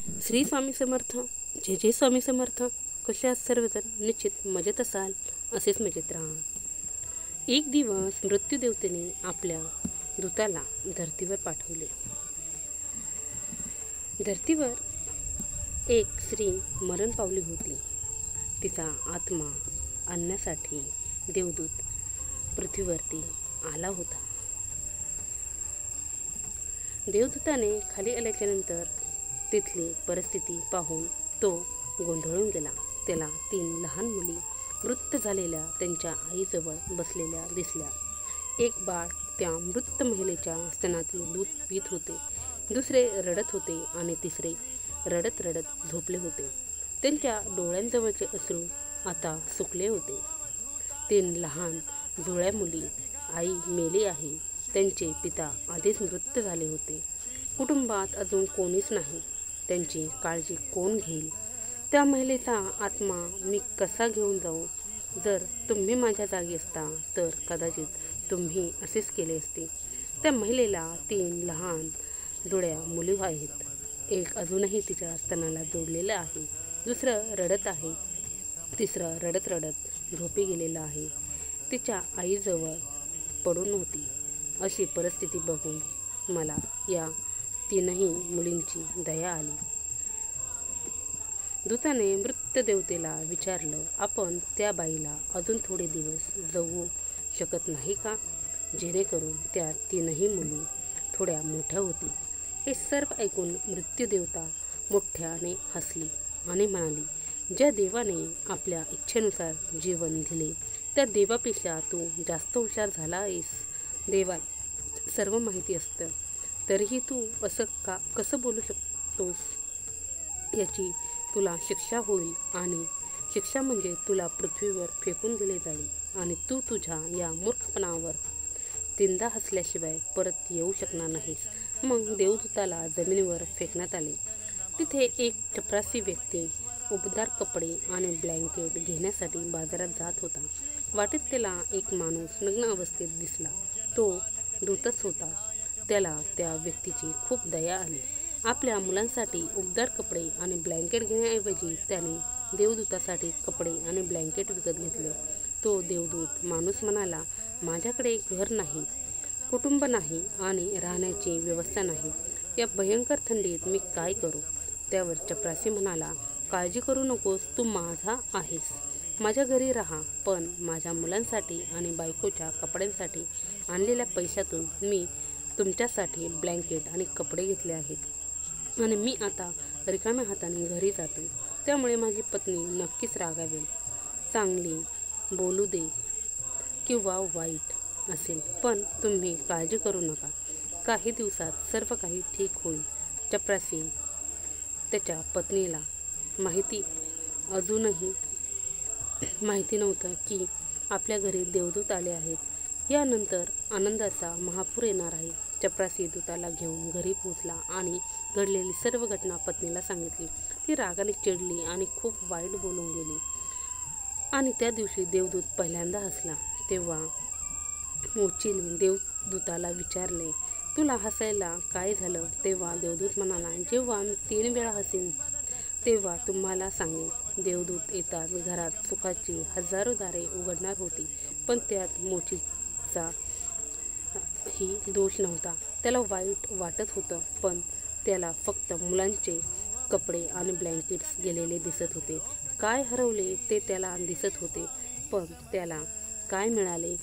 श्री स्वामी समर्थ. जे स्वामी समर्थ. कसे आहात सर्वजण? निश्चित मजेत असाल. असेच मजेत राहा. एक दिवस मृत्यूदेवतेने आपल्या दूताला धर्तीवर पाठवले. धर्तीवर एक स्त्री मरण पावली होती. तिचा आत्मा आणण्यासाठी देवदूत पृथ्वीवरती आला होता. देवदूताने खाली आल्याच्यानंतर तिथली परिस्थिती पाहून तो गोंधळून गेला. त्याला 3 लहान मुली मृत झालेल्या त्यांच्या आईजवळ बसलेल्या दिसल्या. एक बाळ त्या मृत महिलेच्या स्तनातील दूध पीत होते, दुसरे रडत होते आणि तिसरे रडत रडत झोपले होते. त्यांच्या डोळ्यांजवळचे अश्रू आता सुकले होते. 3 लहान जुळ्या मुली. आई मेली आहे. त्यांचे पिता आधीच मृत झाले होते. कुटुंबात अजून कोणीच नाही. त्यांची काळजी कोण घेईल? त्या महिलेचा आत्मा मी कसा घेऊन जाऊ? जर तुम्ही माझ्या जागी असता तर कदाचित तुम्ही असेच केले असते. त्या महिलेला 3 लहान जुळ्या मुली आहेत. एक अजूनही तिच्या स्तनाला जोडलेलं आहे, दुसरं रडत आहे, तिसरं रडत रडत झोपी गेलेलं आहे. तिच्या आईजवळ पडून होती. अशी परिस्थिती बघून मला या 3ही मुलींची दया आली. दूताने मृत्यूदेवतेला विचारलं, आपण त्या बाईला अजून थोडे दिवस जगवू शकत नाही का, जेणेकरून त्या 3ही मुली थोड्या मोठ्या होतील. हे सर्व ऐकून मृत्यूदेवता मोठ्याने हसली आणि म्हणाली, ज्या देवाने आपल्या इच्छेनुसार जीवन दिले त्या देवापेक्षा तू जास्त हुशार झाला आहेस. देवाला सर्व माहिती असतं, तरीही तू असं कसं बोलू शकतोस? याची तुला शिक्षा होईल आणि शिक्षा म्हणजे तुला पृथ्वीवर फेकून दिले जाईल आणि तू तुझ्या या मूर्खपणावर 3दा हसल्याशिवाय परत येऊ शकणार नाहीस. मग देवदूताला जमिनीवर फेकण्यात आले. तिथे एक चपरासी व्यक्ती उबदार कपडे आणि ब्लँकेट घेण्यासाठी बाजारात जात होता. वाटेत त्याला एक माणूस नग्न अवस्थेत दिसला. तो दूतच होता. त्याला त्या व्यक्तीची खूप दया आली. आपल्या मुलांसाठी उबदार कपडे आणि ब्लँकेट घेण्याऐवजी त्याने देवदूतासाठी कपडे आणि ब्लँकेट विकत घेतले. तो देवदूत माणूस म्हणाला, माझ्याकडे घर नाही, कुटुंब नाही आणि राहण्याची व्यवस्था नाही. या भयंकर थंडीत मी काय करू? त्यावर चपरासी म्हणाला, काळजी करू नकोस, तू माझा आहेस. माझ्या घरी राहा. पण माझ्या मुलांसाठी आणि बायकोच्या कपड्यांसाठी आणलेल्या पैशातून मी तुमच्यासाठी ब्लँकेट आणि कपडे घेतले आहेत आणि मी आता रिकाम्या हाताने घरी जातो. त्यामुळे माझी पत्नी नक्कीच रागावेल. चांगली बोलू दे किंवा वाईट असेल, पण तुम्ही काळजी करू नका. काही दिवसात सर्व काही ठीक होईल. चपरासी त्याच्या पत्नीला अजूनही माहिती नव्हतं की आपल्या घरी देवदूत आले आहेत. यानंतर आनंदाचा महापूर येणार आहे. चपरासी दूताला घेऊन घरी पोहोचला आणि घडलेली सर्व घटना पत्नीला सांगितली. ती रागाने चिडली आणि खूप वाईट बोलून गेली. आणि त्या दिवशी देवदूत पहिल्यांदा हसला. तेव्हा मोचीने देवदूताला विचारले, तुला हसायला काय झालं? तेव्हा देवदूत म्हणाला, जेव्हा मी 3 वेळा हसेन तेव्हा तुम्हाला सांगेन. देवदूत येताच घरात सुखाची हजारो दारे उघडणार होती, पण त्यात मोचीचा ही दोष नव्हता. त्याला वाईट वाटत होतं, पण त्याला फक्त मुलांचे कपडे आणि ब्लँकेट्स गेलेले दिसत होते. काय हरवले ते त्याला दिसत होते, पण त्याला काय मिळाले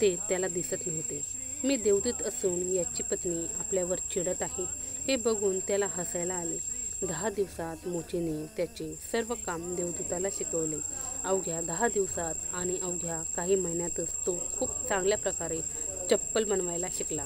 ते त्याला दिसत नव्हते. मी देवदूत असून याची पत्नी आपल्यावर चिडत आहे हे बघून त्याला हसायला आले. 10 दिवसात मोचीने त्याचे सर्व काम देवदूताला शिकवले. अवघ्या 10 दिवसात आणि अवघ्या काही महिन्यातच तो खूप चांगल्या प्रकारे चप्पल बनवायला शिकला.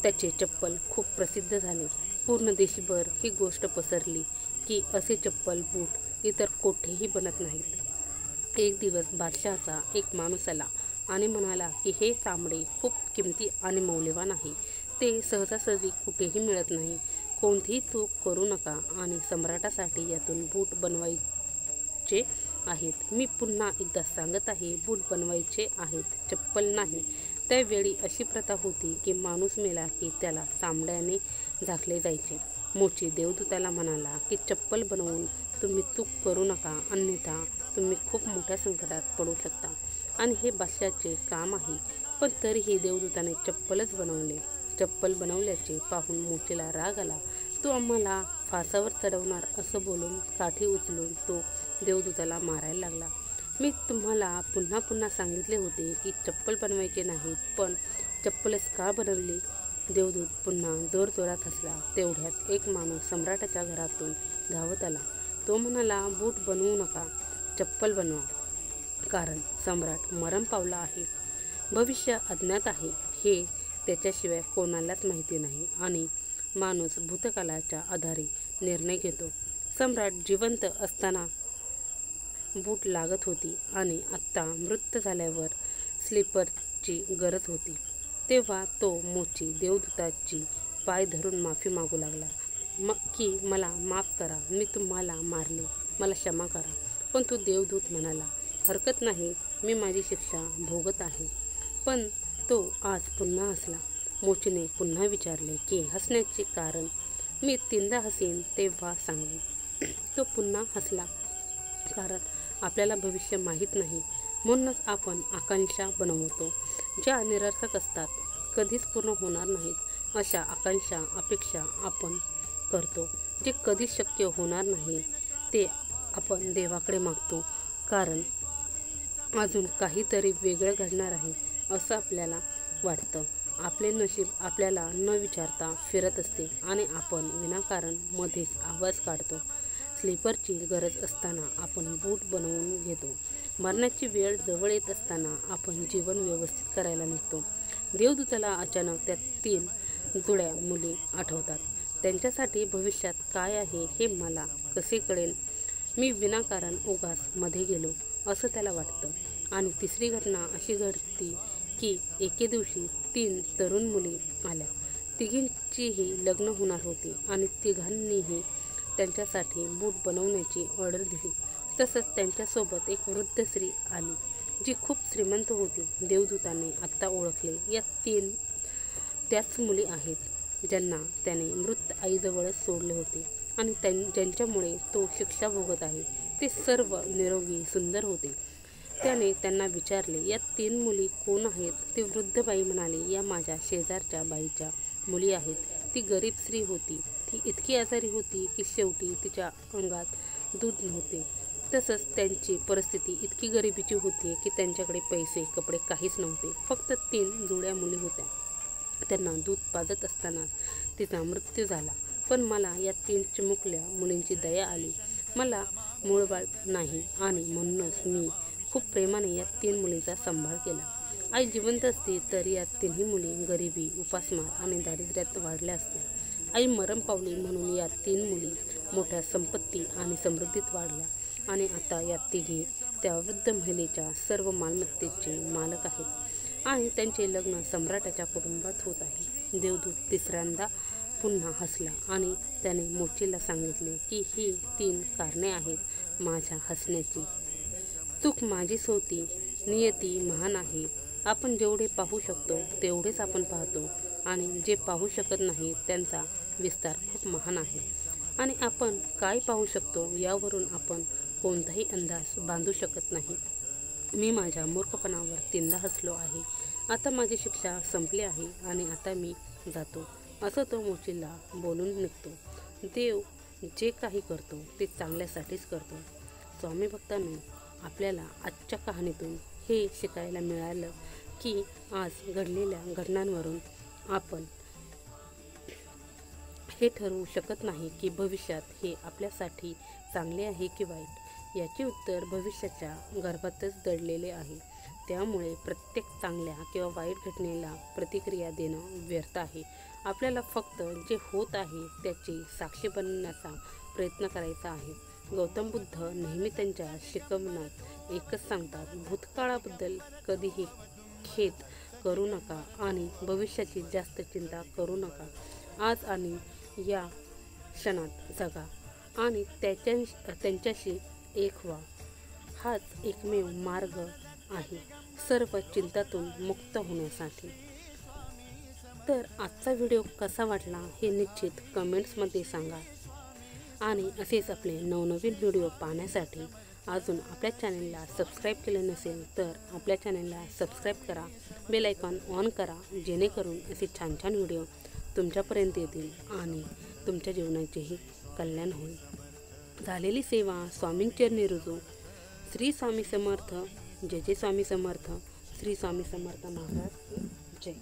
त्याचे चप्पल खूप प्रसिद्ध झाले. पूर्ण देशभर ही गोष्ट पसरली की असे चप्पल बूट इतर कोठेही बनत नाहीत. एक दिवस बादशहाचा एक माणूस आला आणि म्हणाला की हे चामडे खूप किमती आणि मौल्यवान आहे. ते सहजासहजी कुठेही मिळत नाही. कोणतीही चूक करू नका आणि सम्राटासाठी यातून बूट बनवायचे आहेत. मी पुन्हा एकदा सांगत आहे, बूट बनवायचे आहेत, चप्पल नाही. त्यावेळी अशी प्रथा होती की माणूस मेला की त्याला चामड्याने झाकले जायचे. मोची देवदूताला म्हणाला की चप्पल बनवून तुम्ही चूक करू नका, अन्यथा तुम्ही खूप मोठ्या संकटात पडू शकता. आणि हे बादशाचे काम आहे. पण तरीही देवदूताने चप्पलच बनवले. चप्पल बनवल्याचे पाहून मोचीला राग आला. तू आम्हाला फासावर चढवणार असं बोलून काठी उचलून तो देवदूताला मारायला लागला. मी तुम्हाला पुन्हा पुन्हा सांगितले होते की चप्पल बनवायचे नाहीत, पण चप्पलच का बनवली? देवदूत पुन्हा जोरजोरात हसला. तेवढ्यात एक माणूस सम्राटाच्या घरातून धावत आला. तो म्हणाला, बूट बनवू नका, चप्पल बनवा, कारण सम्राट मरण पावला आहे. भविष्य अज्ञात आहे हे त्याच्याशिवाय कोणालाच माहिती नाही आणि माणूस भूतकाळाच्या आधारे निर्णय घेतो. सम्राट जिवंत असताना बूट लागत होती आणि आत्ता मृत झाल्यावर स्लीपरची गरज होती. तेव्हा तो मोची देवदूताची पाय धरून माफी मागू लागला की मला माफ करा, मी तुम्हाला मारले, मला क्षमा करा. पण तो देवदूत म्हणाला, हरकत नाही, मी माझी शिक्षा भोगत आहे. पण तो आज पुन्हा हसला. मोचीने पुन्हा विचारले की हसण्याचे कारण? मी 3दा हसीन तेव्हा सांगेन. तो पुन्हा हसला. कारण आपल्याला भविष्य माहीत नाही, म्हणूनच आपण आकांक्षा बनवतो ज्या निरर्थक असतात, कधीच पूर्ण होणार नाहीत. अशा आकांक्षा, अपेक्षा आपण करतो. जे कधीच शक्य होणार नाही ते आपण देवाकडे मागतो, कारण अजून काहीतरी वेगळं घडणार आहे असं आपल्याला वाटतं. आपले नशीब आपल्याला न विचारता फिरत असते आणि आपण विनाकारण मध्येच आवाज काढतो. स्लीपरची गरज असताना आपण बूट बनवून घेतो. मरणाची वेळ जवळ येत असताना आपण जीवन व्यवस्थित करायला निघतो. देवदूताला अचानक त्या 3 जुळ्या मुली आठवतात. त्यांच्यासाठी भविष्यात काय आहे हे मला कसे कळेल? मी विनाकारण उगाच मध्ये गेलो असं त्याला वाटतं. आणि तिसरी घटना अशी घडती की एके दिवशी 3 तरुण मुली आल्या. तिघींचीही लग्न होणार होती आणि तिघांनीही त्यांच्यासाठी बूट बनवण्याची ऑर्डर दिली. तसंच त्यांच्यासोबत एक वृद्ध स्त्री आली जी खूप श्रीमंत होती. देवदूताने आत्ता ओळखले, या 3 त्याच मुली आहेत ज्यांना त्याने मृत आईजवळच सोडले होते आणि ज्यांच्यामुळे तो शिक्षा भोगत आहे. ते सर्व निरोगी, सुंदर होते. त्याने त्यांना विचारले, या 3 मुली कोण आहेत? ती वृद्ध बाई म्हणाली, या माझ्या शेजारच्या बाईच्या मुली आहेत. ती गरीब स्त्री होती. ती इतकी आजारी होती की शेवटी तिच्या अंगात दूध नव्हते. तसंच त्यांची परिस्थिती इतकी गरिबीची होती की त्यांच्याकडे पैसे, कपडे काहीच नव्हते. फक्त 3 जुळ्या मुली होत्या. त्यांना दूध पाजत असतानाच तिचा मृत्यू झाला. पण मला या 3 चिमुकल्या मुलींची दया आली. मला मूळबाळ नाही आणि म्हणूनच मी खूप प्रेमाने या 3 मुलींचा सांभाळ केला. आई जिवंत असती तर या 3ही मुली गरिबी, उपासमार आणि दारिद्र्यात वाढल्या असत्या. आई मरण पावली म्हणून या 3 मुली मोठ्या संपत्ती आणि समृद्धीत वाढल्या आणि आता या तिघी त्या वृद्ध महिलेच्या सर्व मालमत्तेचे मालक आहेत आणि त्यांचे लग्न सम्राटाच्या कुटुंबात होत आहे. देवदूत तिसऱ्यांदा पुन्हा हसला आणि त्याने मोचीला सांगितले की ही 3 कारणे आहेत माझ्या हसण्याची. चूक माझीच होती. नियती महान आहे. आपण जेवढे पाहू शकतो तेवढेच आपण पाहतो आणि जे पाहू शकत नाही त्यांचा विस्तार खूप महान आहे. आणि आपण काय पाहू शकतो यावरून आपण कोणताही अंदाज बांधू शकत नाही. मी माझ्या मूर्खपणावर 3दा हसलो आहे. आता माझी शिक्षा संपली आहे आणि आता मी जातो, असं तो मोचीला बोलून निघतो. देव जे काही करतो ते चांगल्यासाठीच करतो. स्वामी भक्तांनो, आपल्याला आजच्या कहाणीतून हे शिकायला मिळालं की आज घडलेल्या घटनांवरून आपण हे ठरवू शकत नाही की भविष्यात हे आपल्यासाठी चांगले आहे की वाईट. याचे उत्तर भविष्याच्या गर्भातच दडलेले आहे. त्यामुळे प्रत्येक चांगल्या किंवा वाईट घटनेला प्रतिक्रिया देणं व्यर्थ आहे. आपल्याला फक्त जे होत आहे त्याची साक्षी बनण्याचा प्रयत्न करायचा आहे. गौतम बुद्ध नेहमी त्यांच्या शिकवण्यात एकच सांगतात, भूतकाळाबद्दल कधीही खेद करू नका आणि भविष्याची जास्त चिंता करू नका. आज आणि या क्षणात जगा आणि त्यांच्याशी एक व्हा. हाच एकमेव मार्ग आहे सर्व चिंतातून मुक्त होण्यासाठी. तर आजचा व्हिडिओ कसा वाटला हे निश्चित कमेंट्समध्ये सांगा आणि असेच आपले नवनवीन व्हिडिओ पाहण्यासाठी अजून आपल्या चॅनलला सबस्क्राईब केले नसेल तर आपल्या चॅनलला सबस्क्राईब करा, बेल आयकॉन ऑन करा, जेणेकरून असे छान छान व्हिडिओ तुमच्यापर्यंत येतील आणि तुमच्या जीवनाचेही कल्याण होईल. झालेली सेवा स्वामींचरणी रुजू. श्री स्वामी समर्थ. जय जय स्वामी समर्थ. श्री स्वामी समर्थ महाराज जय.